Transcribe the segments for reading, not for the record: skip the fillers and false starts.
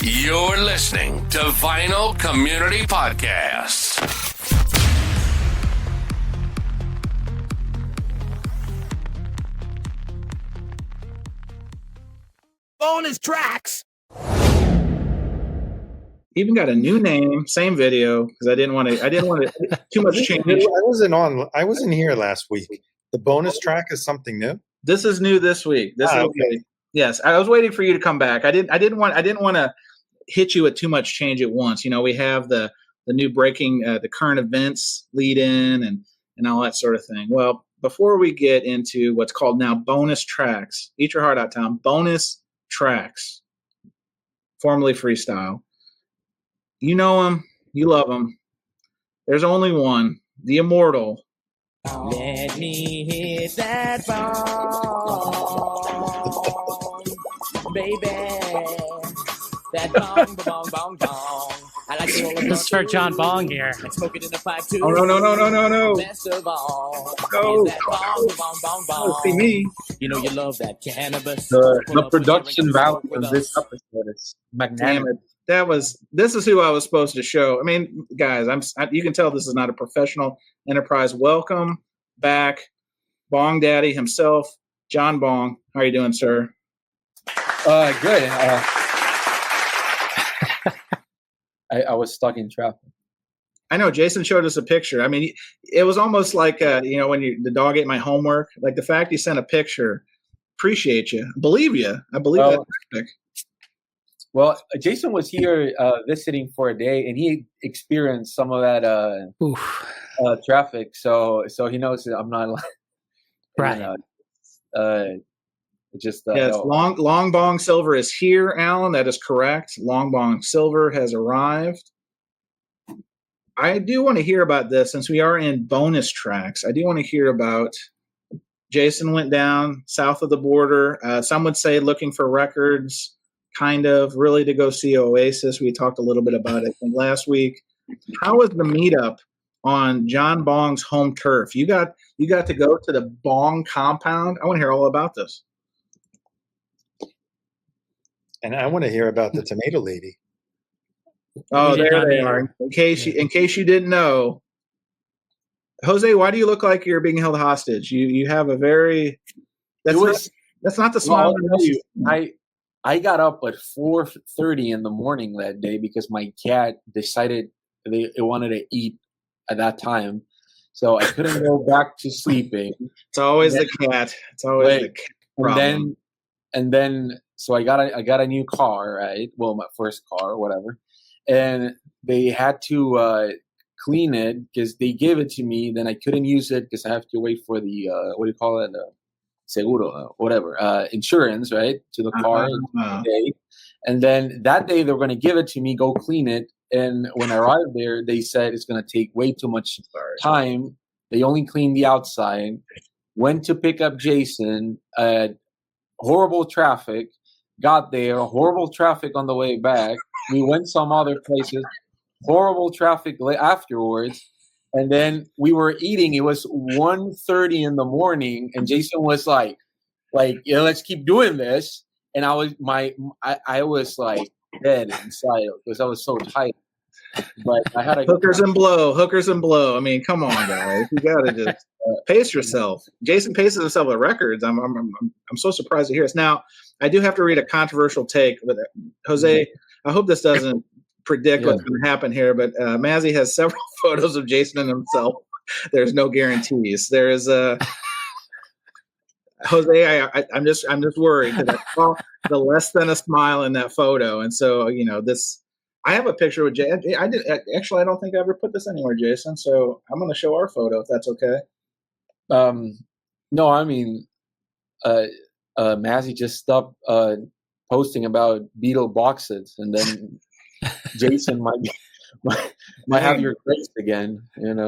You're listening to Vinyl Community Podcast. Bonus tracks. Even got a new name, same video, because I didn't want to too much change. I wasn't here last week. The bonus track is something new. This is new this week. Okay. Yes, I was waiting for you to come back. I didn't want to hit you with too much change at once. You know, we have the new breaking the current events lead in and all that sort of thing. Well, before we get into what's called now bonus tracks, Eat Your Heart Out Town, bonus tracks, formerly Freestyle. You know him, you love him. There's only one, the immortal. Let me hit that bong, baby. That bong, bong, bong, bong. I like to roll This is for John Bong here. and smoke it in the pipe too. Oh no! Best of all, No. is that bong, bong, bong, bong. Oh, see me. You know you love that cannabis. The production value of this episode is Damn magnanimous. it. This is who I was supposed to show. I mean, guys, you can tell this is not a professional enterprise. Welcome back, Bong Daddy himself, John Bong. How are you doing, sir? Good. I was stuck in traffic. I know Jason showed us a picture. I mean, it was almost like when the dog ate my homework. Like the fact you sent a picture. Appreciate you. Believe you. I believe that traffic. Well, Jason was here visiting for a day, and he experienced some of that traffic. So he knows that I'm not Right. Just Yes, no. Long Bong Silver is here, Alan. That is correct. Long Bong Silver has arrived. I do want to hear about this since we are in bonus tracks. I do want to hear about Jason went down south of the border. Some would say looking for records, kind of really to go see Oasis. We talked a little bit about it I think, last week. How was the meetup on John Bong's home turf? You got to go to the Bong compound. I want to hear all about this. And I want to hear about the tomato lady. Oh, there they are. In case you didn't know, Jose, why do you look like you're being held hostage? You have a very that's not the smile. I got up at 4:30 in the morning that day because my cat decided it wanted to eat at that time, so I couldn't go back to sleeping. It's always the cat. It's always the cat problem. And then so I got a new car, right? Well, my first car or whatever, and they had to clean it because they gave it to me. Then I couldn't use it because I have to wait for the what do you call it? Seguro, whatever, insurance, right, to the car. Day. And then that day they were going to give it to me, go clean it. And when I arrived there, they said it's going to take way too much time. They only cleaned the outside. Went to pick up Jason. Horrible traffic. Got there. Horrible traffic on the way back. We went some other places. Horrible traffic afterwards. And then we were eating. It was 1:30 in the morning, and Jason was like, yeah, let's keep doing this. And I was like dead inside because I was so tight. But I had hookers and blow. I mean, come on, guys, you gotta just pace yourself. Jason paces himself with records. I'm so surprised to hear this. Now, I do have to read a controversial take, but Jose, I hope this doesn't predict what's going to happen here, but Mazzy has several photos of Jason and himself. There's no guarantees. There is Jose. I'm just worried because I saw the less than a smile in that photo, and so this. I have a picture with Jay. I don't think I ever put this anywhere, Jason. So I'm going to show our photo if that's okay. No, I mean, Mazzy just stopped posting about Beatle boxes, and then Jason might have your grace again,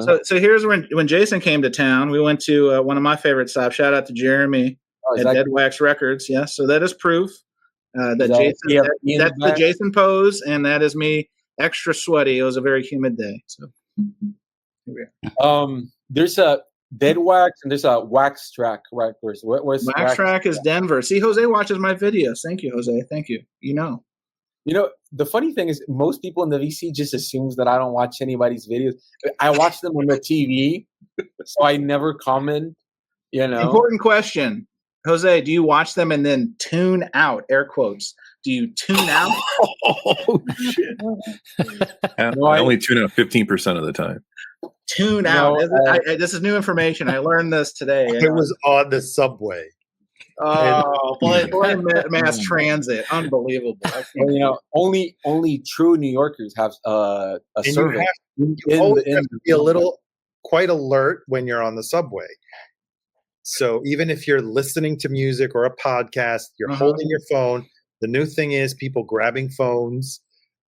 So here's when Jason came to town. We went to one of my favorite stops. Shout out to Jeremy at Dead Wax Records. Yes, so that is proof that's the Jason pose, and that is me extra sweaty. It was a very humid day. So here we are. There's a Dead Wax and there's a Wax Track Records. Wax Track is Denver. See, Jose watches my videos. Thank you, Jose. Thank you. You know, the funny thing is, most people in the VC just assumes that I don't watch anybody's videos. I watch them on the TV, so I never comment. You know, Important question, Jose. Do you watch them and then tune out? Air quotes. Do you tune out? Oh shit! I only tune out 15% of the time. Tune out. This is new information. I learned this today. It was on the subway. Oh, boy, mass transit, unbelievable. And, you know, only true New Yorkers have a service. You always have to be quite alert when you're on the subway. So even if you're listening to music or a podcast, you're holding your phone. The new thing is people grabbing phones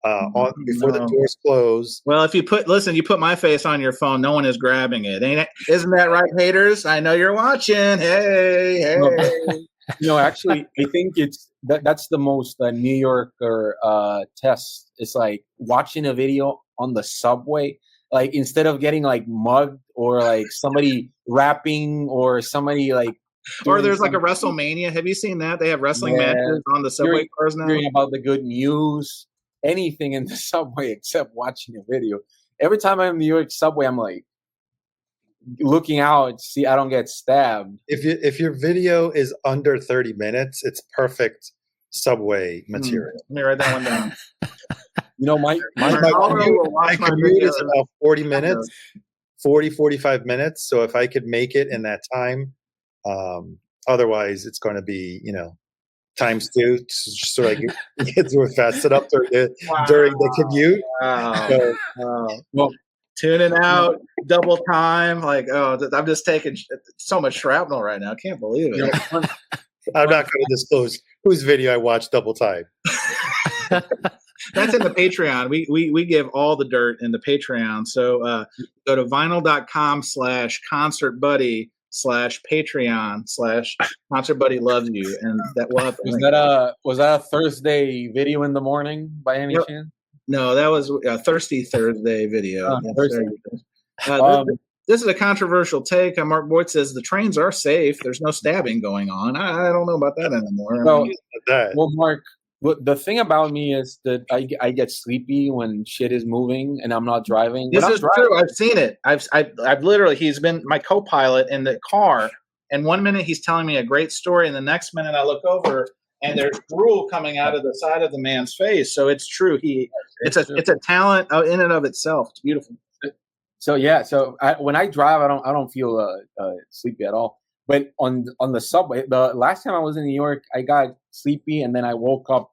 before the doors close. Well, if you put my face on your phone, no one is grabbing it. Isn't that right, haters? I know you're watching. Hey. No, actually, I think that's the most New Yorker test. It's like watching a video on the subway. Like instead of getting like mugged or like somebody rapping or somebody like. Or there's like a WrestleMania. Have you seen that? They have wrestling matches on the subway cars now. Hearing about the good news, anything in the subway except watching a video. Every time I'm in the New York subway, I'm like looking out, see I don't get stabbed. If your video is under 30 minutes, it's perfect subway material. Let me write that one down. You know, my commute is about 40 minutes, 45 minutes. So if I could make it in that time, otherwise it's going to be, times two, so I can get through it fast enough during the commute. Well, tuning out, double time. I'm just taking so much shrapnel right now. I can't believe it. I'm not going to disclose whose video I watched double time. That's in the Patreon. We give all the dirt in the Patreon. So go to vinyl.com/Concert Buddie /Patreon/Concert Buddie loves you, and that will have was that a Thursday video in the morning by any chance? No, that was a Thirsty Thursday video. This is a controversial take. Mark Boyd says the trains are safe. There's no stabbing going on. I don't know about that anymore. Well, Mark, the thing about me is that I get sleepy when shit is moving and I'm not driving. This is true. I've seen it. I've literally, he's been my co-pilot in the car, and 1 minute he's telling me a great story, and the next minute I look over and there's drool coming out of the side of the man's face. So it's true. It's a talent in and of itself. It's beautiful. So when I drive, I don't feel sleepy at all. But on the subway, the last time I was in New York, I got sleepy and then I woke up.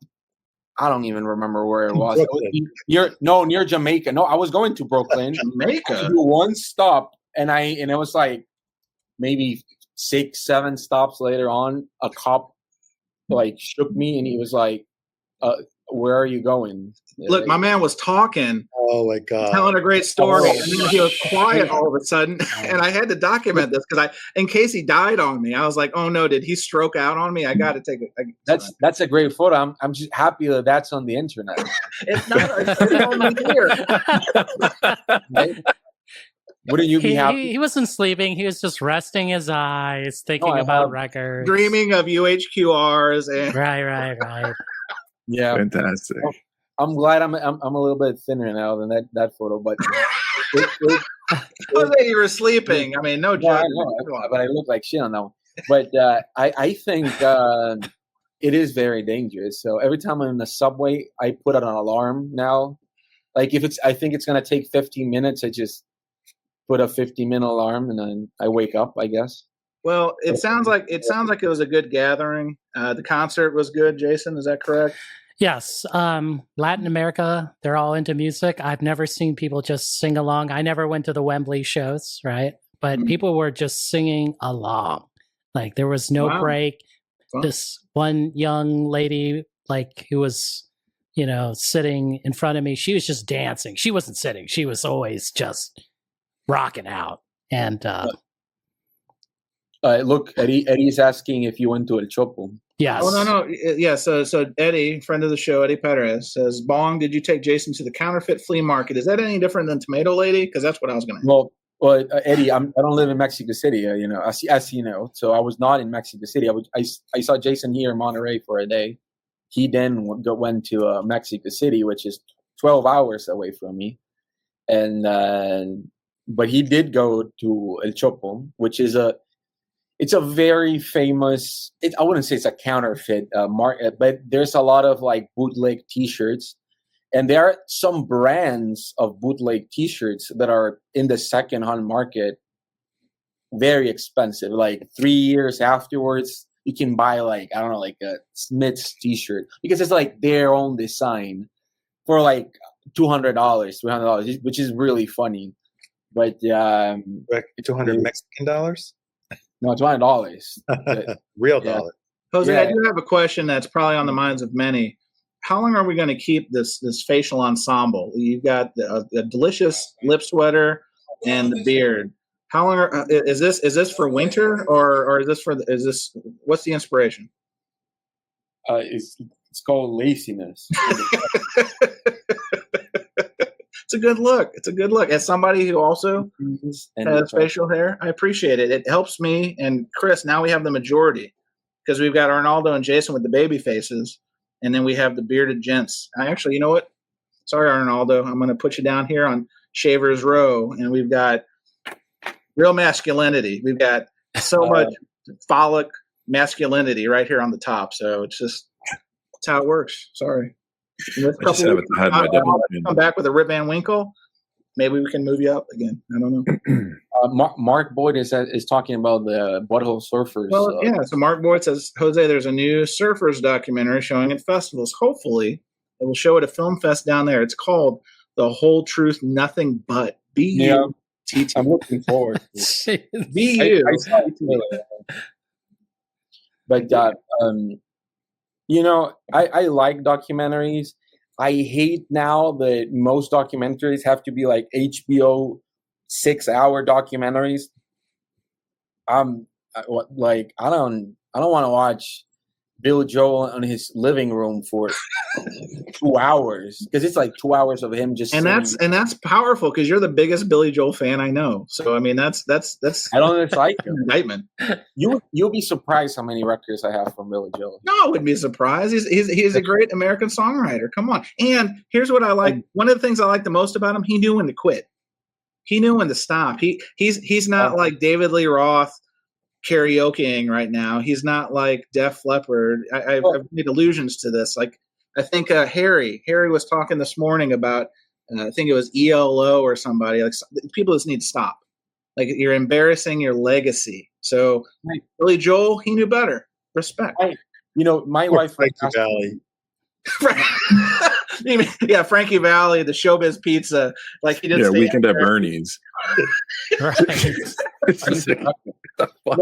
I don't even remember where it was. Near Jamaica. No, I was going to Brooklyn. Jamaica. One stop, and it was like maybe 6-7 stops later on. A cop like shook me, and he was like, "Where are you going?" Look, my man was talking. Oh my God! Telling a great story, and then he was quiet all of a sudden, and I had to document this because in case he died on me, I was like, "Oh no, did he stroke out on me? I got to take it." That's a great photo. I'm just happy that's on the internet. It's not. It's only here. Right? Wouldn't you be happy? He wasn't sleeping. He was just resting his eyes, thinking about records, dreaming of UHQRs, and right. Yeah, fantastic. I'm glad I'm a little bit thinner now than that photo, but you were sleeping. I mean, no joke. But I look like shit on that one. But I think it is very dangerous. So every time I'm in the subway, I put out an alarm now. Like I think it's gonna take 15 minutes, I just put a 15-minute alarm and then I wake up, I guess. Well, it sounds like it was a good gathering. The concert was good, Jason. Is that correct? Yes. Latin America, they're all into music. I've never seen people just sing along. I never went to the Wembley shows, right? But people were just singing along. Like there was no break. This one young lady, like who was, sitting in front of me, she was just dancing. She wasn't sitting. She was always just rocking out. And look, Eddie's asking if you went to El Chopo. Yes. Oh, no. Yeah, so Eddie, friend of the show, Eddie Perez, says, Bong, did you take Jason to the counterfeit flea market? Is that any different than Tomato Lady? Because that's what I was going to ask. Well, Eddie, I don't live in Mexico City, as you know. So I was not in Mexico City. I saw Jason here in Monterrey for a day. He then went to Mexico City, which is 12 hours away from me. And but he did go to El Chopo, which is it's a very famous. I wouldn't say it's a counterfeit market, but there's a lot of like bootleg T-shirts, and there are some brands of bootleg T-shirts that are in the secondhand market, very expensive. Like 3 years afterwards, you can buy like, I don't know, like a Smith's T-shirt because it's like their own design for like $200, $300, which is really funny. But like 200 Mexican dollars? No, $200. Real dollar. Jose, I do have a question that's probably on the minds of many. How long are we going to keep this facial ensemble? You've got the delicious lip sweater and the beard. How long is this for winter or is this what's the inspiration? It's called laziness. It's a good look. It's a good look. As somebody who also has facial hair, I appreciate it. It helps me and Chris. Now we have the majority because we've got Arnaldo and Jason with the baby faces, and then we have the bearded gents. You know what? Sorry, Arnaldo. I'm going to put you down here on Shaver's Row, and we've got real masculinity. We've got so much phallic masculinity right here on the top. So it's that's how it works. Sorry. Come back with a Rip Van Winkle. Maybe we can move you up again. I don't know. Mark Boyd is talking about the Butthole Surfers. Well, yeah. So Mark Boyd says, Jose, there's a new surfers documentary showing at festivals. Hopefully, it will show at a film fest down there. It's called The Whole Truth, Nothing But. B-U-T-T. I'm looking forward to it. B-U. But you know, I like documentaries. I hate now that most documentaries have to be like HBO 6-hour documentaries. I don't want to watch Bill Joel in his living room for 2 hours because it's like 2 hours of him just and that's powerful because you're the biggest Billy Joel fan I know. So I mean that's I don't like him. Indictment. You'll be surprised how many records I have from Billy Joel. No, I wouldn't be surprised. He's a great American songwriter. Come on. And here's what I like. One of the things I like the most about him, he knew when to quit. He knew when to stop. He's not like David Lee Roth karaokeing right now. He's not like Def Leppard. I've made allusions to this. Like I think Harry was talking this morning about I think it was ELO or somebody. Like people just need to stop. Like you're embarrassing your legacy. So Billy Joel, he knew better. Respect. My wife Frankie Valli. Yeah, Frankie Valli, the Showbiz Pizza. Like he did. Weekend at Bernie's. Right. But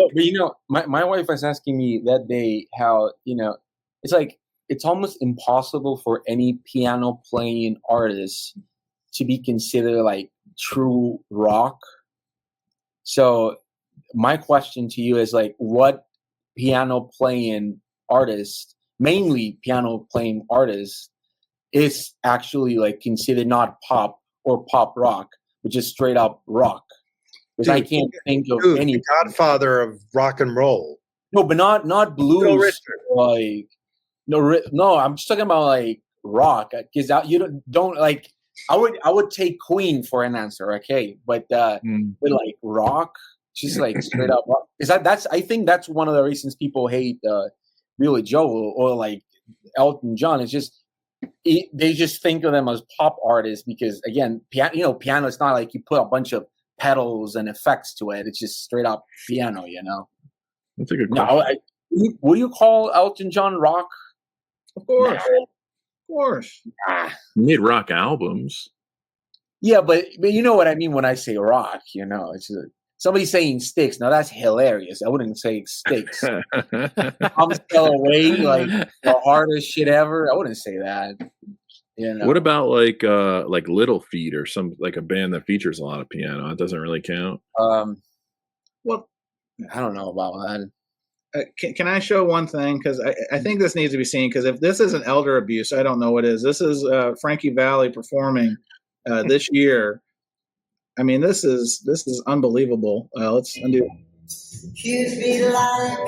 my wife was asking me that day how it's like it's almost impossible for any piano playing artist to be considered like true rock. So my question to you is like, what piano playing artist, mainly piano playing artist, is actually like considered not pop or pop rock, but just straight up rock? Because I can't think of any. The godfather of rock and roll. No, but not blues. Like no, I'm just talking about like rock. Because you don't like. I would take Queen for an answer, okay? But like rock, just like straight up rock. I think that's one of the reasons people hate Billy Joel or like Elton John. It's just they just think of them as pop artists because again, piano is not like you put a bunch of pedals and effects to it. It's just straight up piano, That's a good question. Would you call Elton John rock? Of course. Of course. You made rock albums. Yeah, but you know what I mean when I say rock, it's somebody saying Sticks. Now that's hilarious. I wouldn't say Sticks. I'm still away like the hardest shit ever. I wouldn't say that. What about like Little Feat or some like a band that features a lot of piano? It doesn't really count. Well, I don't know about that. Can I show one thing? Because I think this needs to be seen. Because if this isn't elder abuse, I don't know what is. This is Frankie Valli performing this year. I mean, this is unbelievable. Let's undo it. You'd be like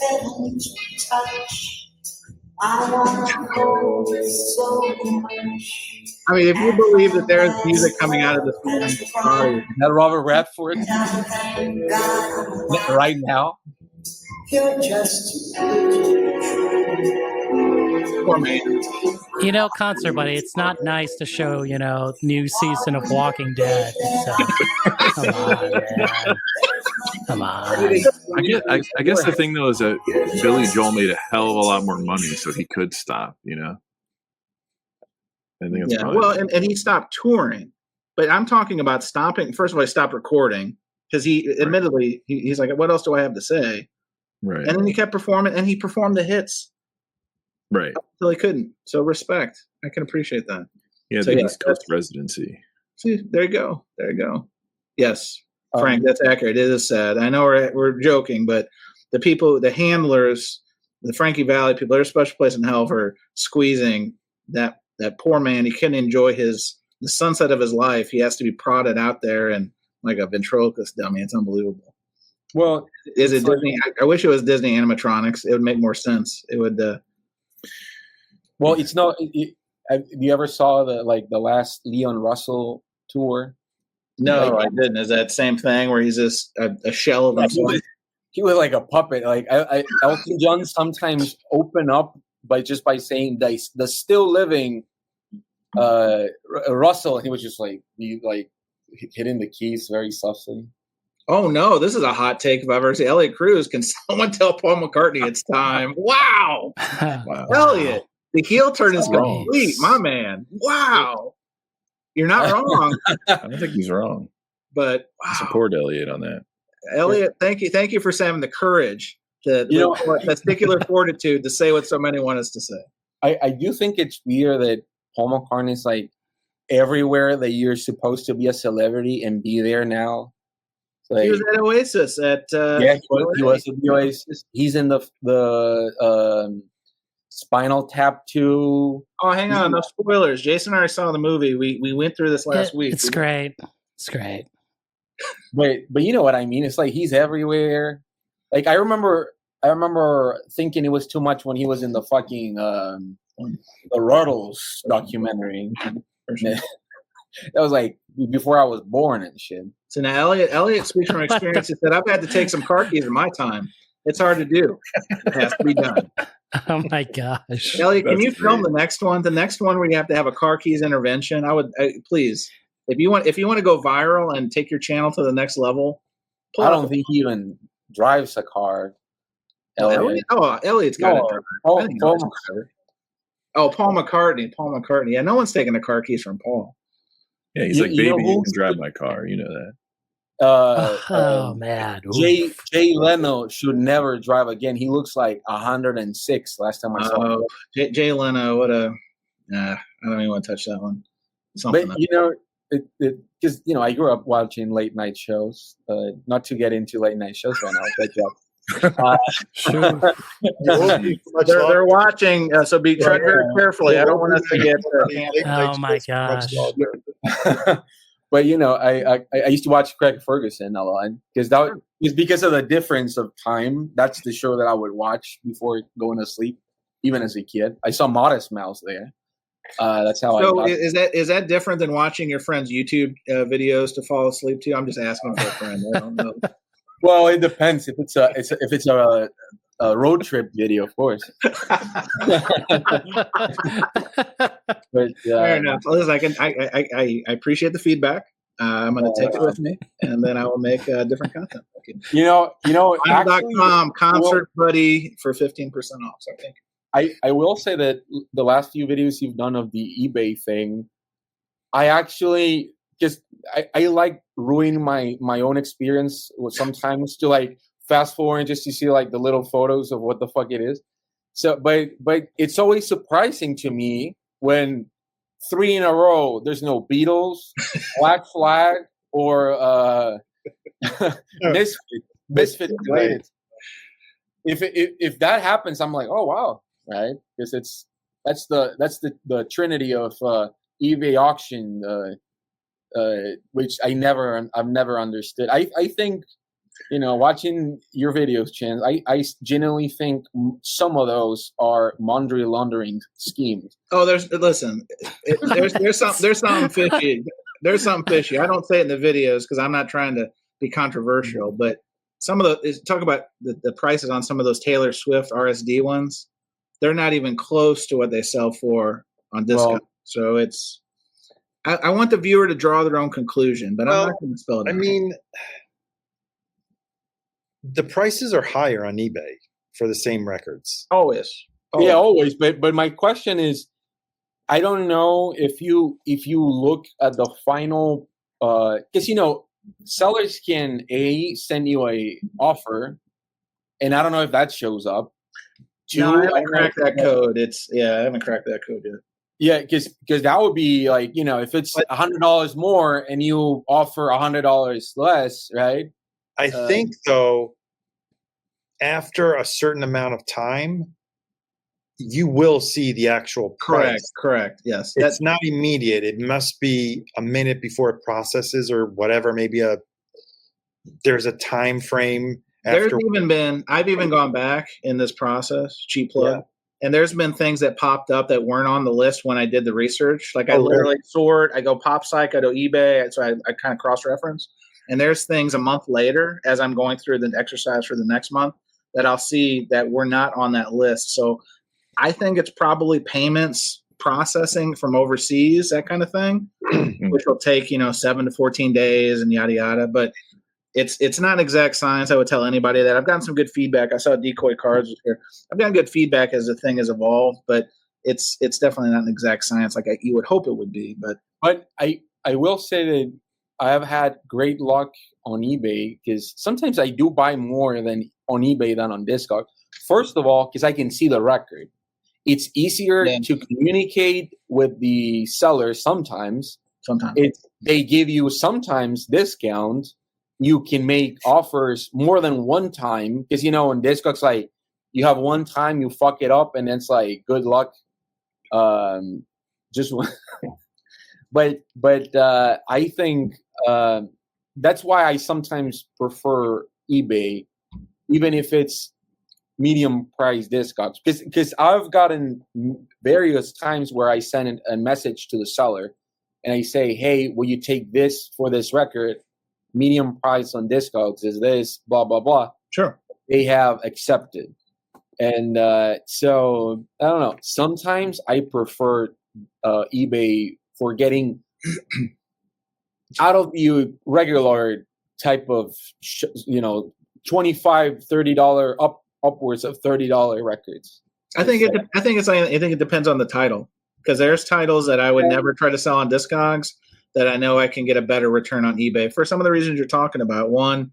heaven's touch I mean, if you believe that there's music coming out of this man's body, That Robert Redford right now. poor man. You know, Concert Buddy, it's not nice to show, new season of Walking Dead. So, come on, man. Come on. I guess the thing though is that Billy Joel made a hell of a lot more money, so he could stop. I think it's probably well, and he stopped touring, but I'm talking about stopping. First of all, he stopped recording because he admittedly he's like, what else do I have to say? right. And then he kept performing, and he performed the hits Right. until he couldn't. So respect. I can appreciate that. Yeah, So, the yeah, East Coast residency. See, there you go. There you go. Yes, Frank, that's accurate. It is sad. I know we're joking, but the people, the handlers, the Frankie Valley people, there's a special place in hell for squeezing that poor man. He couldn't enjoy the sunset of his life. He has to be prodded out there and like a ventriloquist dummy. It's unbelievable. Well, Is it Disney? I wish it was Disney animatronics. It would make more sense. It would. Well, it's not. Have you ever saw the last Leon Russell tour? No, I didn't. Is that same thing where he's just a shell of himself? He was like a puppet. Like Elton John sometimes open up by saying the still living Russell, and he was just hitting the keys very softly. Oh no, this is a hot take if I've ever seen. Elliot Cruz, can someone tell Paul McCartney it's time? Wow. Wow. Elliot, the heel turn is Wrong. complete, my man. Wow. You're not wrong, I don't think he's wrong. but I wow. support Elliot on that. Elliot, thank you for having the courage, the testicular fortitude to say what so many want us to say. I do think it's weird that Paul McCartney's like everywhere that you're supposed to be a celebrity and be there now. Like, He was at Oasis at he was at the Oasis. He's in the Spinal Tap 2. Oh, hang on, no spoilers. Jason and I saw the movie. We went through this last week. It's great. It's great. But you know what I mean? It's like he's everywhere. Like I remember thinking it was too much when he was in the fucking the Ruddles documentary. That was like before I was born and shit. So now Elliot speaks from experience. He said, I've had to take some car keys in my time. It's hard to do. It has to be done. Oh my gosh. Elliot, can That's you film the next one? The next one where you have to have a car keys intervention. I would please. If you want to go viral and take your channel to the next level, I don't think he even drives a car. Elliot. Oh, Elliot's got it. Paul McCartney. Paul McCartney. Yeah, no one's taking the car keys from Paul. Yeah, he's like, baby, you can drive my car. You know that. Oh man. Jay Leno should never drive again. He looks like 106 last time I saw him. Jay Leno, what a I don't even want to touch that one. But because I grew up watching late night shows. Not to get into late night shows right now, but they're watching, so tread very carefully. I don't want us to get. Oh my gosh. But I used to watch Craig Ferguson a lot because that was because of the difference of time. That's the show that I would watch before going to sleep, even as a kid. I saw Modest Mouse there. That's how. So is that different than watching your friend's YouTube videos to fall asleep to? I'm just asking for a friend. I don't know. Well, it depends. If it's a road trip video, of course. But, fair enough. Listen, I appreciate the feedback. I'm going to take it with me, and then I will make different content. Okay. Actually, Concert Buddie for 15% off. So thank you. I will say that the last few videos you've done of the eBay thing, I actually I like ruining my own experience sometimes to like fast forward just to see like the little photos of what the fuck it is. So, but it's always surprising to me when 3 in a row there's no Beatles, Black Flag, or Misfit related. If that happens, I'm like, oh wow, right? Because that's the trinity of eBay auction, which I've never understood. I think watching your videos, Chance, I genuinely think some of those are money laundering schemes. Oh, there's something fishy. There's something fishy. I don't say it in the videos because I'm not trying to be controversial, but some of talk about the prices on some of those Taylor Swift RSD ones. They're not even close to what they sell for on Discogs. Well, so it's. I want the viewer to draw their own conclusion, but I'm not going to spell it out. I mean, the prices are higher on eBay for the same records. Always. Yeah, always. But my question is, I don't know if you look at the final, because sellers can send you a offer, and I don't know if that shows up. No, I haven't cracked that code. I haven't cracked that code yet. Yeah, because that would be like, if it's $100 more and you offer $100 less, right? I think though, after a certain amount of time, you will see the actual price. Correct. Yes. It's not immediate. It must be a minute before it processes or whatever. Maybe there's a time frame. I've even gone back in this process, cheap plug. Yeah. And there's been things that popped up that weren't on the list when I did the research. Like I literally sort, I go PopSpsych, I go eBay. So I kind of cross-reference. And there's things a month later as I'm going through the exercise for the next month that I'll see that were not on that list. So I think it's probably payments processing from overseas, that kind of thing, which will take, 7 to 14 days and yada, yada. But it's not exact science. I would tell anybody that. I've gotten some good feedback. I saw Decoy Cards was here. I've gotten good feedback as the thing has evolved, but it's definitely not an exact science like you would hope it would be. But I will say that I have had great luck on eBay because sometimes I do buy more than on eBay than on Discogs. First of all, because I can see the record. It's easier to communicate with the seller sometimes. They give you sometimes discount. You can make offers more than one time because in Discogs, like you have one time you fuck it up and it's like good luck. Just but I think that's why I sometimes prefer eBay, even if it's medium price Discogs, because I've gotten various times where I send a message to the seller and I say, hey, will you take this for this record? Medium price on Discogs is this, blah, blah, blah. Sure. They have accepted. And so, I don't know. Sometimes I prefer eBay for getting out of the regular type of, $25, $30 upwards of $30 records. I think it depends on the title, because there's titles that I would never try to sell on Discogs that I know I can get a better return on eBay for some of the reasons you're talking about. One,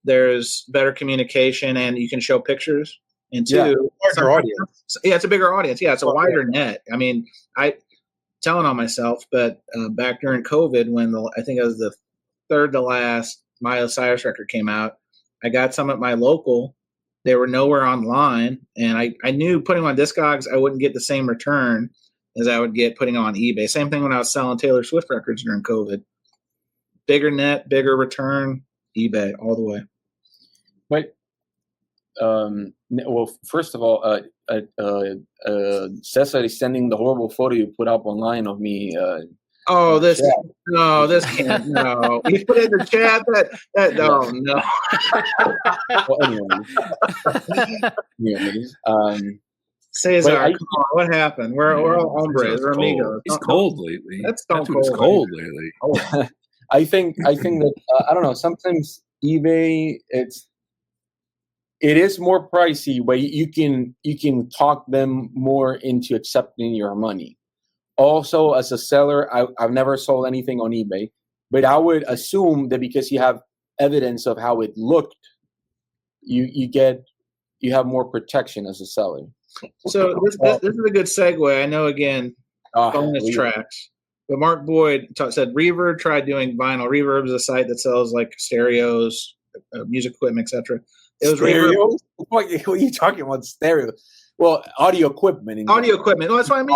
there's better communication and you can show pictures. And two, larger audience. Yeah, it's a bigger audience. Yeah, it's a wider net. I mean, telling on myself, but back during COVID, when I think it was the third to last Miley Cyrus record came out, I got some at my local. They were nowhere online, and I knew putting them on Discogs, I wouldn't get the same return as I would get putting on eBay. Same thing when I was selling Taylor Swift records during COVID. Bigger net, bigger return, eBay all the way. But, well, first of all, Cesar is sending the horrible photo you put up online of me. This can't. No, you put in the chat no. Well, anyways, Cesar, come on, what happened? We're all hombres, we're amigos. He's cold lately. That's cold lately. I think that I don't know. Sometimes eBay it is more pricey, but you can talk them more into accepting your money. Also, as a seller, I've never sold anything on eBay, but I would assume that because you have evidence of how it looked, you have more protection as a seller. So this is a good segue. I know, again, bonus tracks. But Mark Boyd said Reverb tried doing vinyl. Reverb is a site that sells like stereos, music equipment, etc. It was Reverb. What are you talking about? Stereo? Well, audio equipment. Audio equipment. Well, that's what I mean.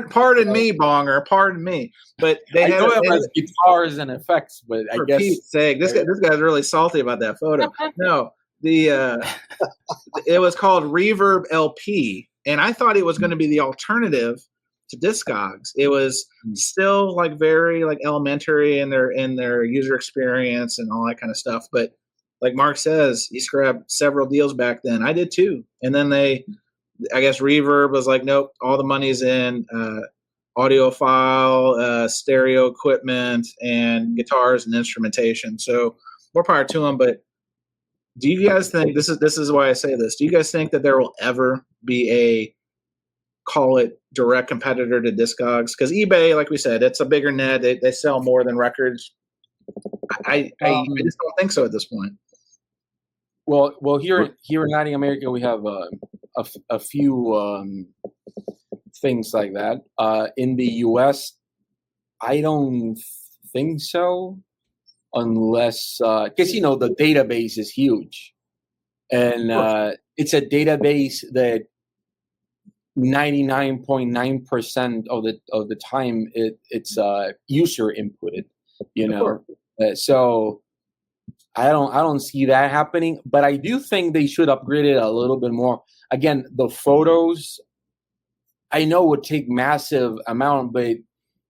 Pardon me, Bonger. Pardon me. But they know them as guitars and effects, but I guess. For Pete's sake, this guy's really salty about that photo. No, it was called ReverbLP, and I thought it was going to be the alternative to Discogs. It was still like very like elementary in their user experience and all that kind of stuff. But like Mark says, he grabbed several deals back then. I did too. And then I guess Reverb was like, nope, all the money's in audiophile, stereo equipment, and guitars and instrumentation. So more power to them. But do you guys think this is why I say this? Do you guys think that there will ever be a call it direct competitor to Discogs? Because eBay, like we said, it's a bigger net. They sell more than records. I just don't think so at this point. Well, here in Latin America, we have a few things like that. In the U.S., I don't think so, unless because the database is huge, and it's a database that 99.9% of the time it's user inputted. So I don't see that happening, but I do think they should upgrade it a little bit more. Again, the photos, I know would take massive amount, but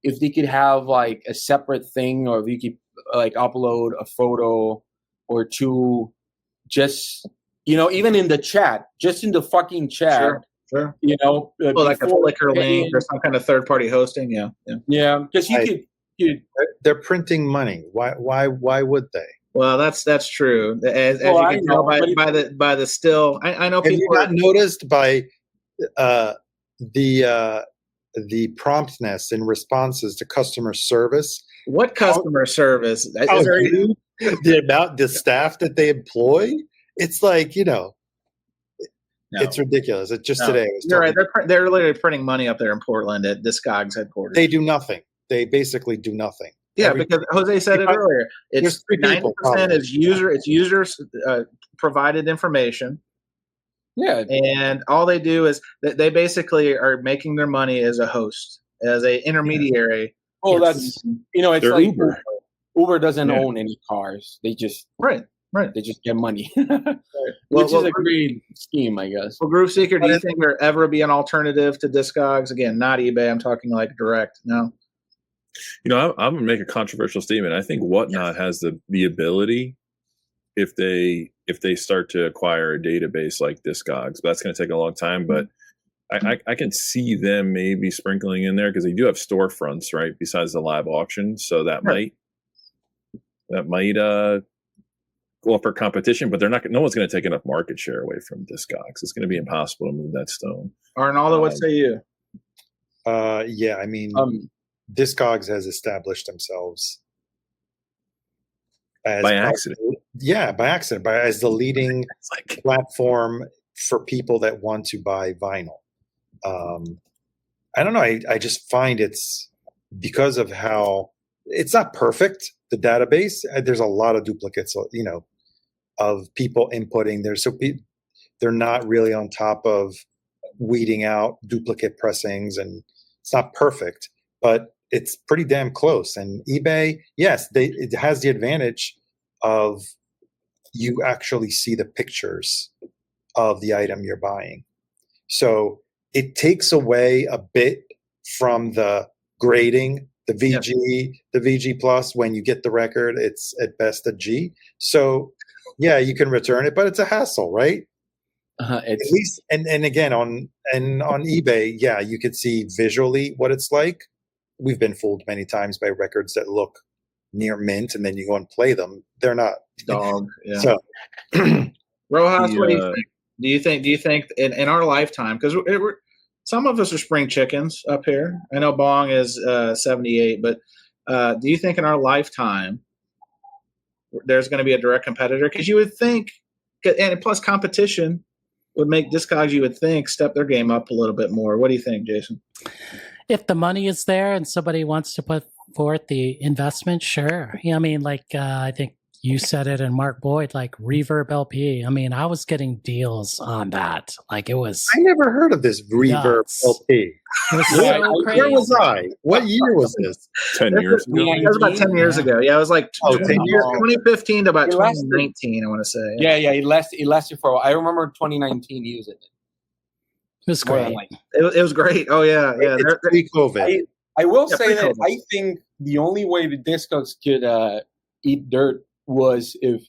if they could have like a separate thing, or if you could like upload a photo or two, just even in the chat, just in the fucking chat. Sure. Like a Flickr link or some kind of third-party hosting. Yeah. Because they're printing money. Why would they? Well, that's true. As you can tell by the still, I know people. Have you not noticed by the promptness in responses to customer service? What customer service? The staff that they employ. It's like it's ridiculous. It's just today. You're right. They're literally printing money up there in Portland at Discogs headquarters. They do nothing. They basically do nothing. Yeah, because Jose said it earlier. It's 90% is users provided information. Yeah, and all they do is they basically are making their money as a host, as a intermediary. Oh, that's it's like Uber. Uber doesn't own any cars. They just right. They just get money, which is a great scheme, I guess. Well, Groove Seeker, do you think there ever be an alternative to Discogs? Again, not eBay. I'm talking like direct. No. I'm gonna make a controversial statement. I think Whatnot has the ability, if they start to acquire a database like Discogs, but that's going to take a long time. But I can see them maybe sprinkling in there because they do have storefronts, right, besides the live auction. So that might go up for competition, but no one's going to take enough market share away from Discogs. It's going to be impossible to move that stone. Arnaldo, what say you? Yeah, I mean. Discogs has established themselves by accident. By accident, as the leading platform for people that want to buy vinyl. I don't know. I just find it's because of how it's not perfect. The database, there's a lot of duplicates, of people inputting there. So they're not really on top of weeding out duplicate pressings, and it's not perfect, but it's pretty damn close. And eBay, yes, it has the advantage of you actually see the pictures of the item you're buying. So it takes away a bit from the grading, the VG, the VG plus. When you get the record, it's at best a G. So yeah, you can return it, but it's a hassle, right? At least, and again on eBay, yeah, you could see visually what it's like. We've been fooled many times by records that look near mint, and then you go and play them. They're not. Dog. Yeah. So, Rojas, what do you think? Do you think in our lifetime, because some of us are spring chickens up here. I know Bong is 78, but do you think in our lifetime there's going to be a direct competitor? Because you would think, and plus competition would make Discogs, you would think, step their game up a little bit more. What do you think, Jason? If the money is there and somebody wants to put forth the investment, sure. I mean, I think you said it, and Mark Boyd, like ReverbLP. I mean, I was getting deals on that. Like it was. I never heard of this Reverb Nuts. LP. It was Yeah, so crazy. Where was I? What year was this? 10 years ago. It was about 10 years ago. Yeah, it was like 10 years. 2015 to about It lasted. 2019, I want to say. Yeah, it lasted for a while. I remember 2019 using it. It was More than great. like- It was great. Oh, yeah. Yeah. It's pre-COVID. I will Yeah, say that pre-COVID. I think the only way the Discogs could eat dirt was if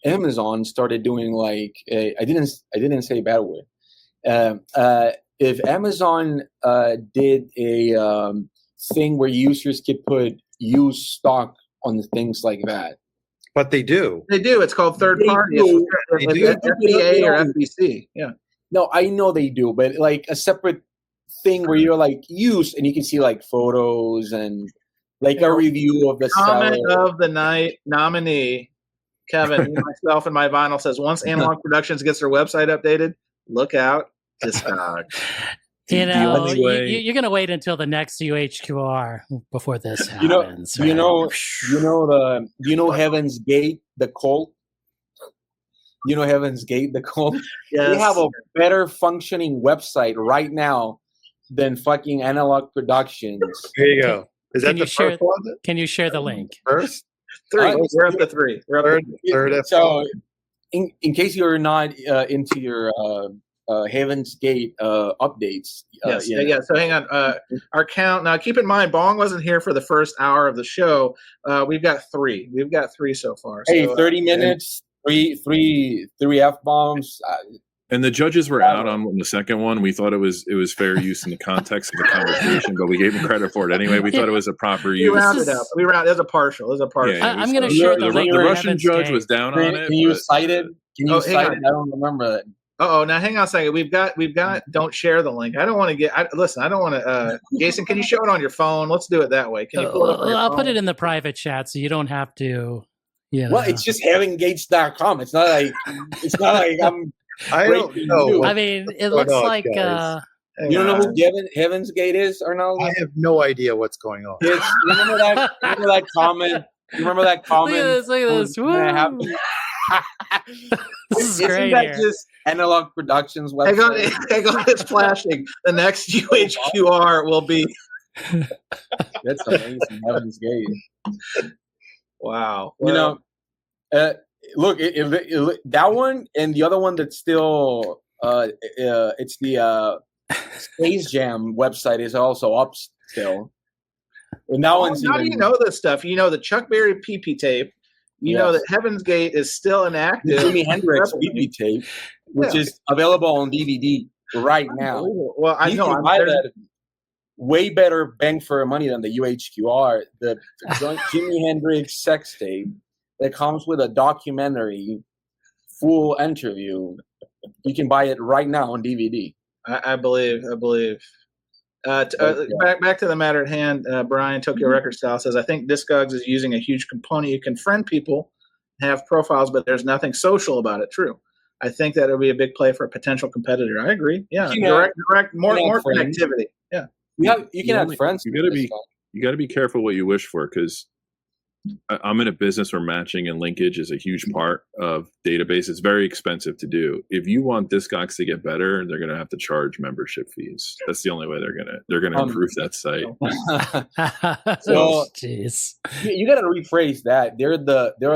Amazon started doing like I didn't say a bad word. If Amazon did a thing where users could put used stock on things like that. But they do. They do. It's called third They party. do. It's They do. FDA or FBC. Yeah. No, I know they do, but like a separate thing where you're like used and you can see like photos and like a review of the Comment seller. of the night nominee, Kevin, myself, and my vinyl says once Analog Productions gets their website updated, look out, Discogs. You The know, only way- you're going to wait until the next UHQR before this You know- happens. you know Heaven's Gate, the cult. You know Heaven's Gate, the cult. Yes. They have a better functioning website right now than fucking Analog Productions. There you go. Is that Can the you share- first one? Can you share the link? First? Three. We're up to three. We're up to Third. So, in case you're not into your Heaven's Gate updates, Yes, you know, yeah. So hang on. Our count now. Keep in mind, Bong wasn't here for the first hour of the show. We've got three. We've got three so far. hey, So, 30 minutes, three F bombs. And the judges were out on the second one. We thought it was fair use in the context of the conversation, but we gave him credit for it anyway. We thought it was a proper we use. rounded up. We rounded. It was a partial. It was a partial. Yeah, I'm going to the, share the the, link. the to Russian Heaven's judge Gate. was down Can, on it. can you but- cite it? Can you Oh, hang cite on. it? I don't remember it. Oh, now hang on a second. We've got. Don't share the link. I don't want to get. Listen, I don't want to. Jason, can you show it on your phone? Let's do it that way. Can you pull it up on your I'll phone? put it in the private chat so you don't have to. Yeah. Well, it's just havinggates.com. It's not like I'm. I don't Breaking know. news. what- I mean, it going looks on, like guys? Hang You don't know on. who Heaven's Gate is, Arnaldo? I have no idea what's going on. It's, remember that comment? Remember that Look comment? at this! Look at this! When it Woo! happened? This is Isn't great that here. just Analog Productions Hang on, website? hang on, it's flashing. The next UHQR will be. That's amazing. Heaven's Gate. Wow. You know, look, that one and the other one that's still, it's the Space Jam website is also up still. And that one's how do even, you know this stuff? You know the Chuck Berry PP tape. You know that Heaven's Gate is still the inactive. Jimi Hendrix BB tape, which is available on DVD right now. Well, I You know. can buy that way better bang for money than the UHQR. The Jimi Hendrix sex tape that comes with a documentary, full interview. You can buy it right now on DVD. I believe. Back to the matter at hand. Brian Tokyo Record Style says, "I think Discogs is using a huge component. You can friend people, have profiles, but there's nothing social about it. True. I think that it would be a big play for a potential competitor. I agree. Yeah, direct, more connectivity. Yeah, You can have friends. You got to be careful what you wish for, because I'm in a business where matching and linkage is a huge part of database. It's very expensive to do. If you want Discogs to get better, they're going to have to charge membership fees. That's the only way they're going to improve that site. So, jeez. You got to rephrase that. They're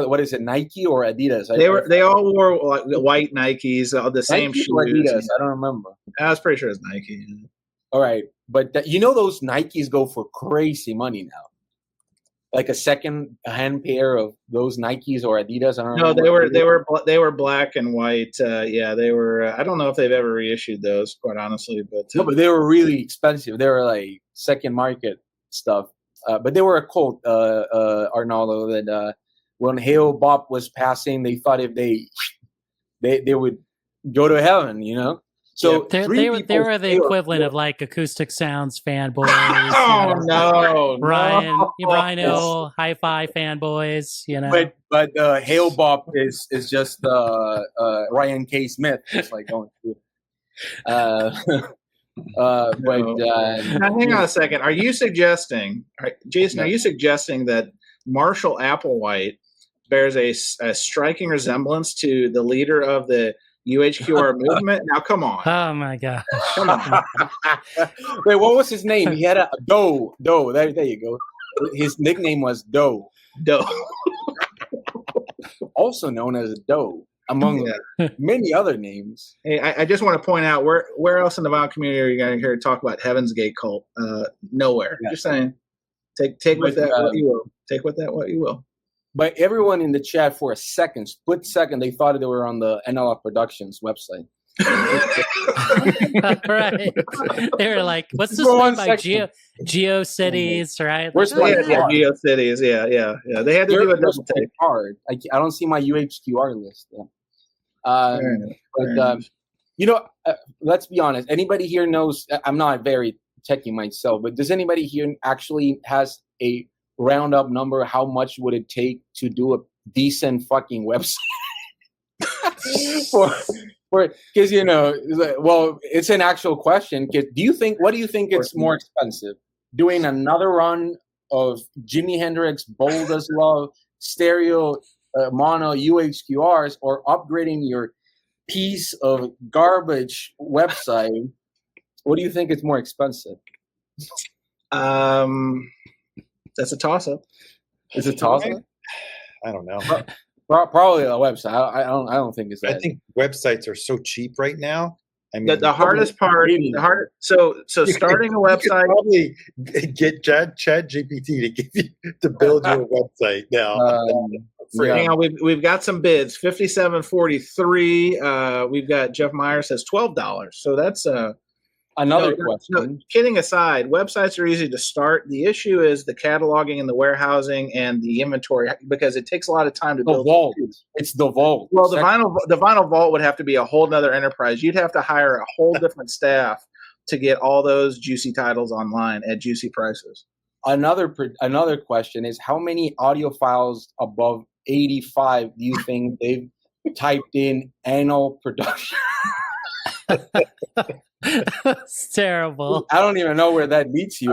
what is it, Nike or Adidas? they all wore like white Nikes, the same Nike shoes. or Adidas? I don't remember. I was pretty sure it's Nike. All right, but those Nikes go for crazy money now. Like a second-hand pair of those Nikes or Adidas. I don't No, remember. they were black and white. Yeah, they were. I don't know if they've ever reissued those, quite honestly. But No, but they were really expensive. They were like second market stuff. But they were a cult, Arnaldo, that when Hail Bop was passing, they thought if they would go to heaven, you know? So They were the equivalent of like Acoustic Sounds fanboys. oh no, Brian Hill, Hi-Fi fanboys. You know, but Hail Bop is just Ryan K. Smith, just like going through. Now, hang on a second. Are you suggesting, Jason? Are you suggesting that Marshall Applewhite bears a striking resemblance to the leader of the UHQR movement. Now, come on. Oh my god! Come on. Wait, what was his name? He had a Doe. There you go. His nickname was Doe, Doe. also known as Doe, among many other names. Hey, I just want to point out where else in the vinyl community are you going to hear talk about Heaven's Gate cult? Nowhere. Yeah. Just saying. Take with that what you will. Take with that what you will. But everyone in the chat for a split second, they thought they were on the NLF Productions website. Right. They were like, "What's this For one one by second. GeoCities?" Right? Where's Like, my GeoCities. Yeah. They had to do a double take. hard. I don't see my UHQR list. Fair enough. Let's be honest. Anybody here knows? I'm not very techie myself, but does anybody here actually has a roundup number? How much would it take to do a decent fucking website? Because it's an actual question. What do you think it's more expensive, doing another run of Jimi Hendrix, Bold as Love, stereo, mono UHQRs, or upgrading your piece of garbage website? What do you think is more expensive? That's a toss-up. Is it toss-up? I don't know. Probably a website. I don't think it's that. I think websites are so cheap right now. I mean, The hardest part. So starting a you could website. probably get Chat GPT to build you a website now. Hang on, we've got some bids. $57.43. We've got Jeff Meyer says $12. So that's another question. No, kidding aside, websites are easy to start. The issue is the cataloging and the warehousing and the inventory, because it takes a lot of time to build. Vault. It's the vault. Well, the vinyl vault would have to be a whole nother enterprise. You'd have to hire a whole different staff to get all those juicy titles online at juicy prices. Another question is, how many audio files above 85 do you think they've typed in anal production? It's terrible. I don't even know where that leads you.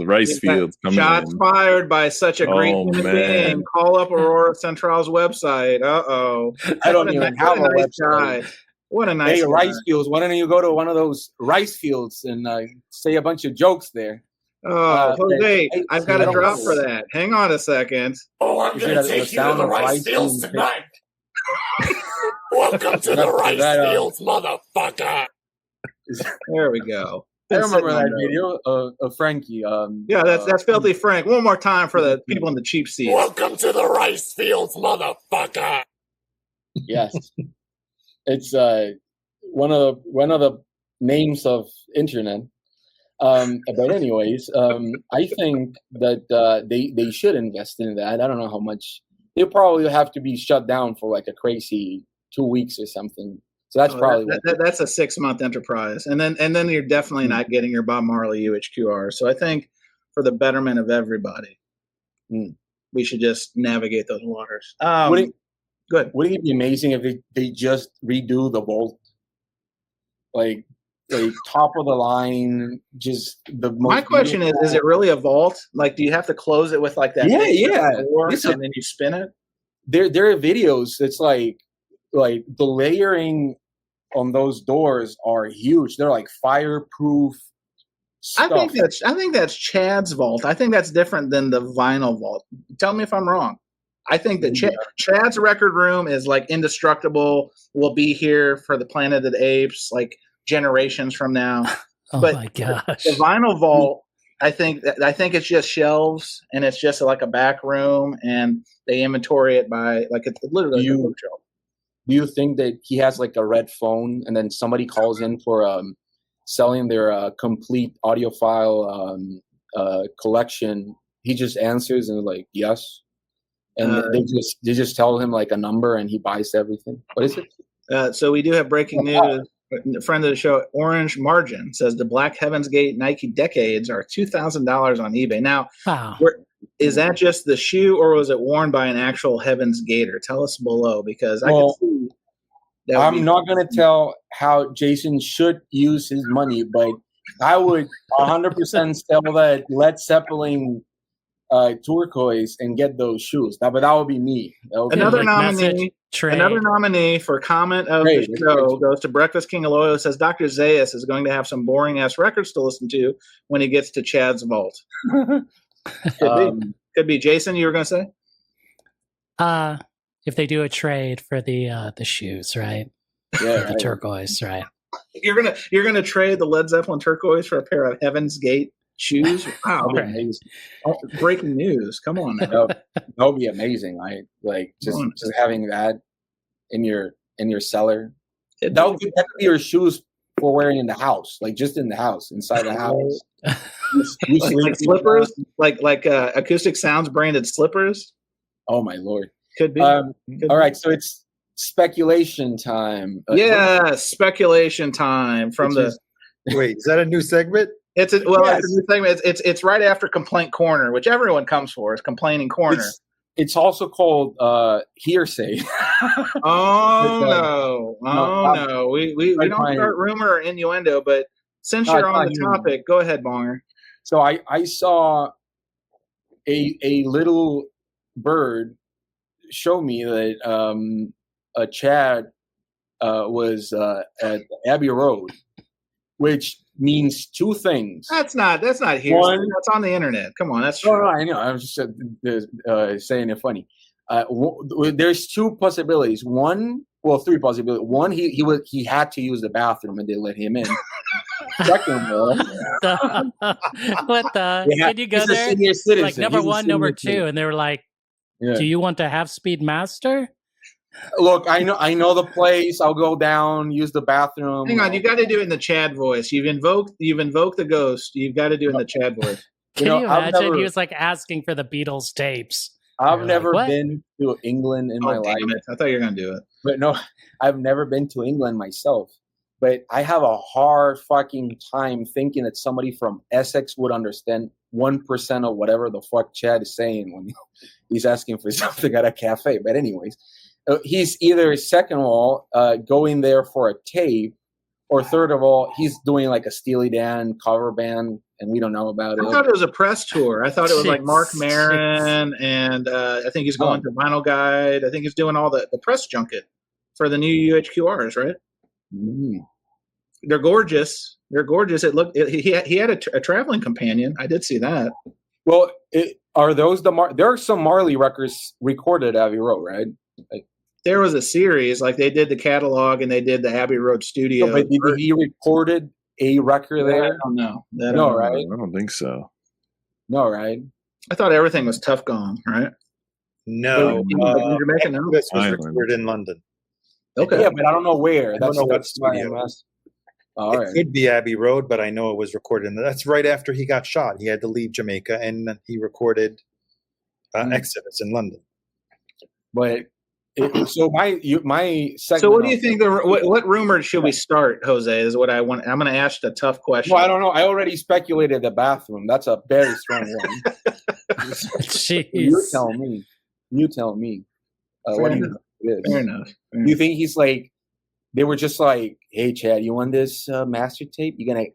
Rice fields coming Shots in. fired by such a great human being. Call up Aurora Central's website. I don't even have a website. What a nice Hey, guy. rice fields. Why don't you go to one of those rice fields and say a bunch of jokes there? Jose, I've got a drop for that. Hang on a second. Oh, I'm going to take you to the rice fields tonight. Welcome to the rice fields, motherfucker. There we go. I remember that video of Frankie. Yeah, that's Filthy Frank. One more time for the people in the cheap seats. Welcome to the rice fields, motherfucker. Yes, it's one of the names of internet. But anyways, I think that they should invest in that. I don't know how much. They'll probably have to be shut down for like a crazy 2 weeks or something. So that's probably that's a 6-month enterprise, and then you're definitely not getting your Bob Marley UHQR. So I think for the betterment of everybody, we should just navigate those waters. Good. Wouldn't it be amazing if they just redo the vault, like top of the line? Just the most. My question is it really a vault? Like, do you have to close it with like that? And then you spin it. There are videos. It's like the layering on those doors are huge. They're like fireproof stuff. I think that's Chad's vault. I think that's different than the vinyl vault. Tell me if I'm wrong. I think that Chad's record room is like indestructible. Will be here for the Planet of the Apes, like generations from now. But my gosh, the vinyl vault. I think it's just shelves, and it's just like a back room, and they inventory it by like it's literally a bookshelf. Do you think that he has like a red phone, and then somebody calls in for selling their complete audiophile collection? He just answers and like yes, and they just tell him like a number, and he buys everything. What is it? So we do have breaking news. A friend of the show, Orange Margin, says the Black Heaven's Gate Nike Decades are $2,000 on eBay. Now, is that just the shoe, or was it worn by an actual Heaven's Gator? Tell us below, because I can see. I'm not going to tell how Jason should use his money, but I would 100% sell that Led Zeppelin turquoise and get those shoes. But that would be me. That Another like nominee. trade. Another nominee for comment of Great. the show goes to Breakfast King Aloyo. Says Dr. Zayas is going to have some boring ass records to listen to when he gets to Chad's vault. Could be. Jason, you were going to say? If they do a trade for the shoes, right? Yeah, The turquoise, right? You're gonna trade the Led Zeppelin turquoise for a pair of Heaven's Gate shoes? Wow! That'd be amazing. Oh, breaking news! Come on now. That would be amazing. Like just having that in your cellar. That could be your shoes for wearing in the house, like just in the house, inside the house. like slippers, like Acoustic Sounds branded slippers. Oh my lord! Could be. All right, so it's speculation time. Speculation time from Wait, is that a new segment? It's a new segment. It's right after Complaint Corner, which everyone comes for. Is Complaining Corner. It's also called hearsay. No. We don't start rumor or innuendo, but since you're on the topic, go ahead, Bonger. So I saw a little bird show me that Chad was at Abbey Road, which means two things. That's not hearsay. That's on the internet. Come on, that's true. No, I know. I was just saying it funny. There's two possibilities. Three possibilities. One, he had to use the bathroom and they let him in. Second, what the? Can you go there? Like number one, number two, and they were like, "Do you want to have Speed Master?" Look, I know the place. I'll go down, use the bathroom. Hang on, you got to do it in the Chad voice. You've invoked the ghost. You've got to do it in the Chad voice. Can you imagine? He was like asking for the Beatles tapes. I've never been to England in my life. I thought you were going to do it. But no, I've never been to England myself. But I have a hard fucking time thinking that somebody from Essex would understand 1% of whatever the fuck Chad is saying when he's asking for something at a cafe. But anyways, he's either, second of all, going there for a tape, or third of all, he's doing like a Steely Dan cover band, and we don't know about it. I thought it was a press tour. I thought it was like Mark Maron, and I think he's going to Vinyl Guide. I think he's doing all the press junket for the new UHQRs, right? Mm. They're gorgeous. He had a traveling companion. I did see that. Well, are those there are some Marley records recorded at Abbey Road, right? There was a series, like they did the catalog and they did the Abbey Road studio. No, but he recorded a record there? I don't know. Right? I don't think so. No, right? I thought everything was Tough Gong, right? No. This was Island. recorded in London. Okay. Yeah, but I don't know where. I don't know what studio. All it could be Abbey Road, but I know it was recorded in that's right after he got shot. He had to leave Jamaica, and he recorded Exodus in London. But so my segment. So what do you think? What rumor should we start, Jose? Is what I want. I'm going to ask a tough question. Well, I don't know. I already speculated the bathroom. That's a very strong one. Jeez. You tell me. What do you think it is? Fair enough. Do you think he's like? They were just like, "Hey, Chad, you want this master tape? You're gonna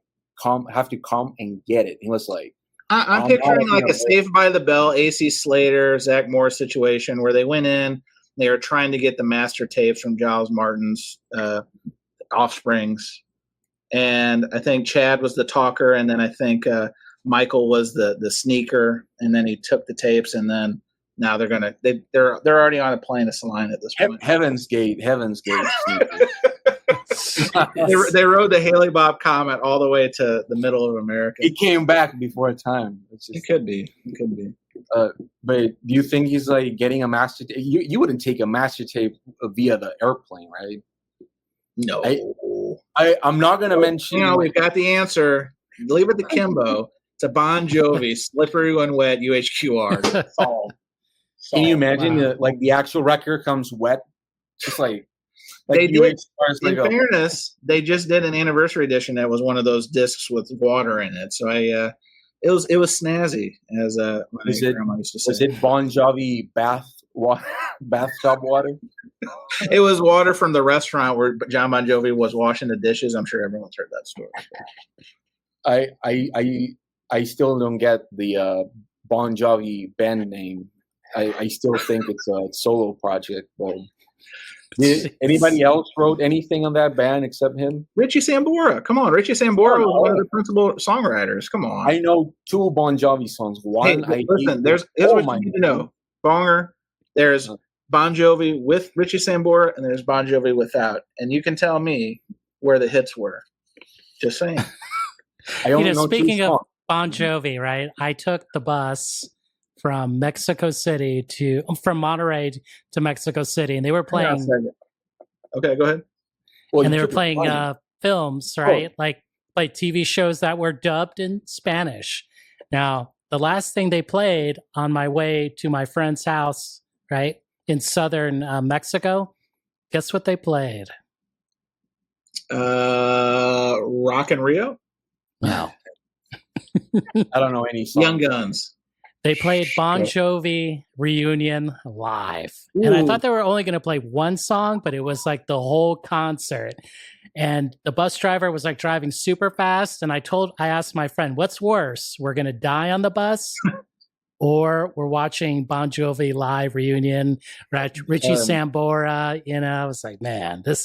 have to come and get it." He was like, I'm picturing like a Saved by the Bell, AC Slater, Zach Morris situation where they went in, they were trying to get the master tapes from Giles Martin's Offsprings, and I think Chad was the talker, and then I think Michael was the sneaker, and then he took the tapes, and then now they're already on a plane to Saline at this point. Heaven's Gate. They rode the Haley Bob Comet all the way to the middle of America. He came back before time. It could be. But do you think he's like getting a master tape? You wouldn't take a master tape via the airplane, right? No. I'm not going to mention. We've got the answer. Leave it to Kimbo. It's a Bon Jovi, Slippery When Wet, UHQR. That's all. Can you imagine the actual record comes wet? Just like they did. In fairness, they just did an anniversary edition that was one of those discs with water in it. So it was snazzy, as my grandma used to say. Was it Bon Jovi bathtub water? It was water from the restaurant where John Bon Jovi was washing the dishes. I'm sure everyone's heard that story. I still don't get the Bon Jovi band name. I still think it's a solo project. But did anybody else wrote anything on that band except him? Richie Sambora. Come on, Richie Sambora was one of the principal songwriters. Come on. I know 2 Bon Jovi songs. One, hey, listen, here's what you need to know, Bonger. There's Bon Jovi with Richie Sambora, and there's Bon Jovi without, and you can tell me where the hits were. Just saying. I only know speaking 2 of songs. Bon Jovi, right? I took the bus from from Monterrey to Mexico City, and they were playing. Okay, go ahead. And they were playing films, right? Like TV shows that were dubbed in Spanish. Now, the last thing they played on my way to my friend's house, right, in southern Mexico, guess what they played? Rock and Rio? No. I don't know any songs. Young Guns. They played Bon Jovi Reunion live. And I thought they were only going to play one song, but it was like the whole concert. And the bus driver was like driving super fast. And I asked my friend, what's worse? We're going to die on the bus or we're watching Bon Jovi live reunion, Richie Sambora. I was like, man, that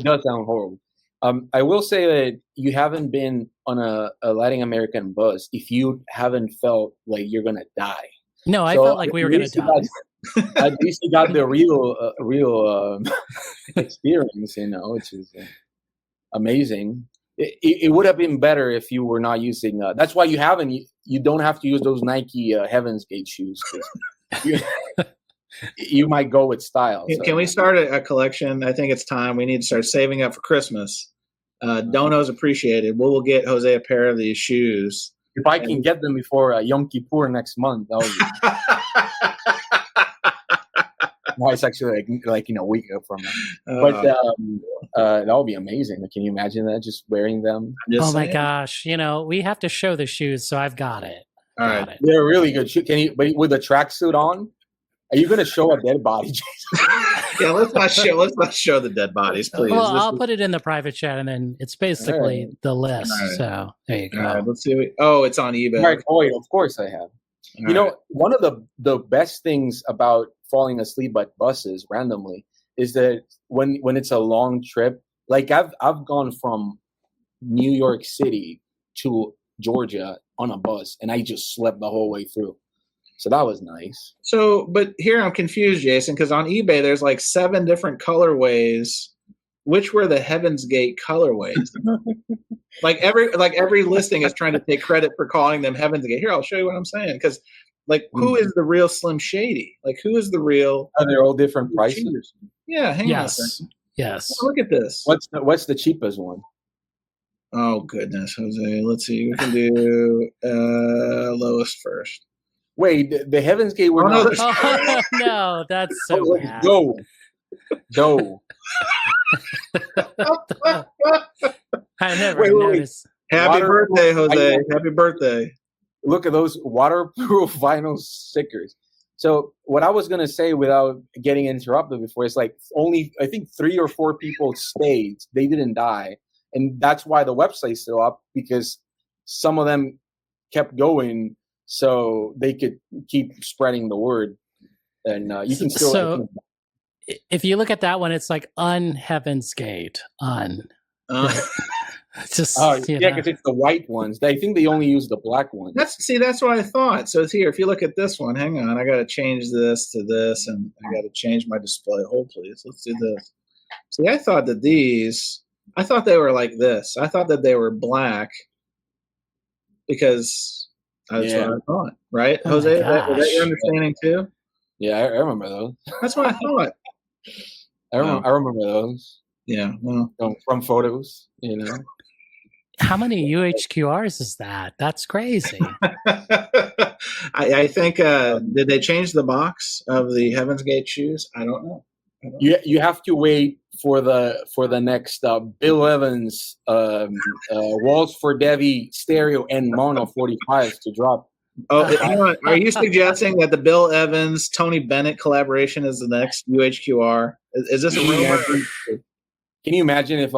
does sound horrible. I will say that you haven't been on a Latin American bus if you haven't felt like you're gonna die. No, I felt like we were gonna die. At least you got the real experience, which is amazing. It would have been better if you were not using. That's why you don't have to use those Nike Heaven's Gate shoes. You might go with style. Can we start a collection? I think it's time. We need to start saving up for Christmas. Donos appreciated. We'll get Jose a pair of these shoes. If I can get them before Yom Kippur next month, that would be. It's actually like a week from now. But that would be amazing. Can you imagine that? Just wearing them. My gosh! We have to show the shoes, so I've got it. All right, they're really good shoes. But with the tracksuit on? Are you going to show a dead body, Jason? Yeah, let's not show the dead bodies, please. Well, I'll put it in the private chat, and then it's basically the list. Right. So there you go. All right, let's see. It's on eBay. Right. Oh, of course I have. One of the best things about falling asleep at buses randomly is that when it's a long trip, like I've gone from New York City to Georgia on a bus, and I just slept the whole way through. So that was nice. So, but here I'm confused, Jason, because on eBay there's like 7 different colorways. Which were the Heaven's Gate colorways? like every listing is trying to take credit for calling them Heaven's Gate. Here, I'll show you what I'm saying. Because who is the real Slim Shady? Like, who is the real? They're all different prices. Yeah, hang on a second. Yes. Oh, look at this. What's the cheapest one? Oh goodness, Jose. Let's see. We can do lowest first. Wait, the Heaven's Gate were not. No, that's so bad. Go. I never noticed. Happy birthday, Jose. Happy birthday. Look at those waterproof vinyl stickers. So what I was going to say without getting interrupted before is only, I think 3 or 4 people stayed. They didn't die. And that's why the website's still up, because some of them kept going so they could keep spreading the word. And you can still... So if you look at that one, it's like Heaven's Gate. Just because it's the white ones. I think they only use the black ones. That's what I thought. So it's here. If you look at this one, hang on, I got to change this to this, and I got to change my display. Hold, please. Let's do this. See, I thought they were like this. I thought that they were black because that's what I thought. Right, Jose? Is that your understanding too? Yeah, I remember those. That's what I thought. I remember those. Yeah, well, from photos, How many UHQRs is that? That's crazy. I think did they change the box of the Heaven's Gate shoes? I don't know. You have to wait for the next Bill Evans Waltz for Devi stereo and mono 45s to drop. Oh, hang on. Are you suggesting that the Bill Evans Tony Bennett collaboration is the next UHQR? Is this a rumor? Can you imagine if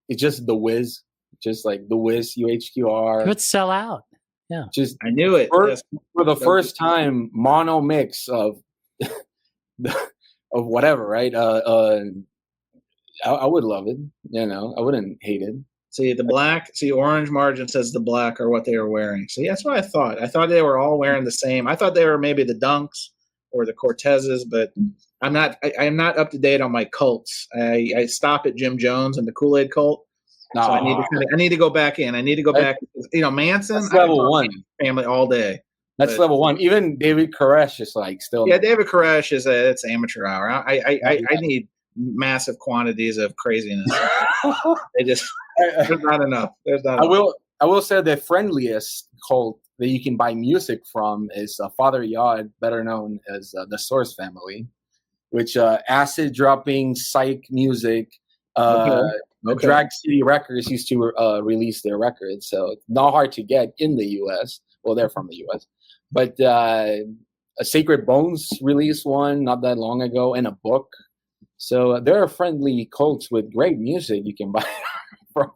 it's just the Wiz? Just like the Wiz UHQR. It would sell out. Yeah. Just I knew it. Yes. for the first time, mono mix of of whatever, right? I would love it. You know, I wouldn't hate it. See, orange margin says the black are what they were wearing. See, that's what I thought. I thought they were all wearing the same. I thought they were maybe the Dunks or the Cortezes, but I'm not. I'm not up to date on my cults. I stop at Jim Jones and the Kool-Aid cult. No, So I need to go back in. I need to go back. You know, Manson. That's level one. Family all day. That's level one. Even David Koresh is like still. Yeah, David Koresh is it's amateur hour. I need massive quantities of craziness. They just there's not enough. I will say the friendliest cult that you can buy music from is Father Yod, better known as the Source Family, which acid dropping psych music. Drag City Records used to release their records, so not hard to get in the U.S. Well, they're from the U.S., but a Sacred Bones released one not that long ago, and a book. So there are friendly cults with great music you can buy from.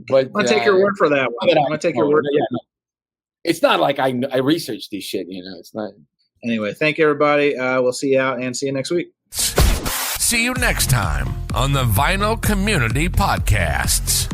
But I'm gonna take your word for that one. I'm gonna take your word. Yeah, no. It's not like I researched this shit. You know, it's not. Anyway, thank you, everybody. We'll see you out and see you next week. See you next time on the Vinyl Community Podcasts.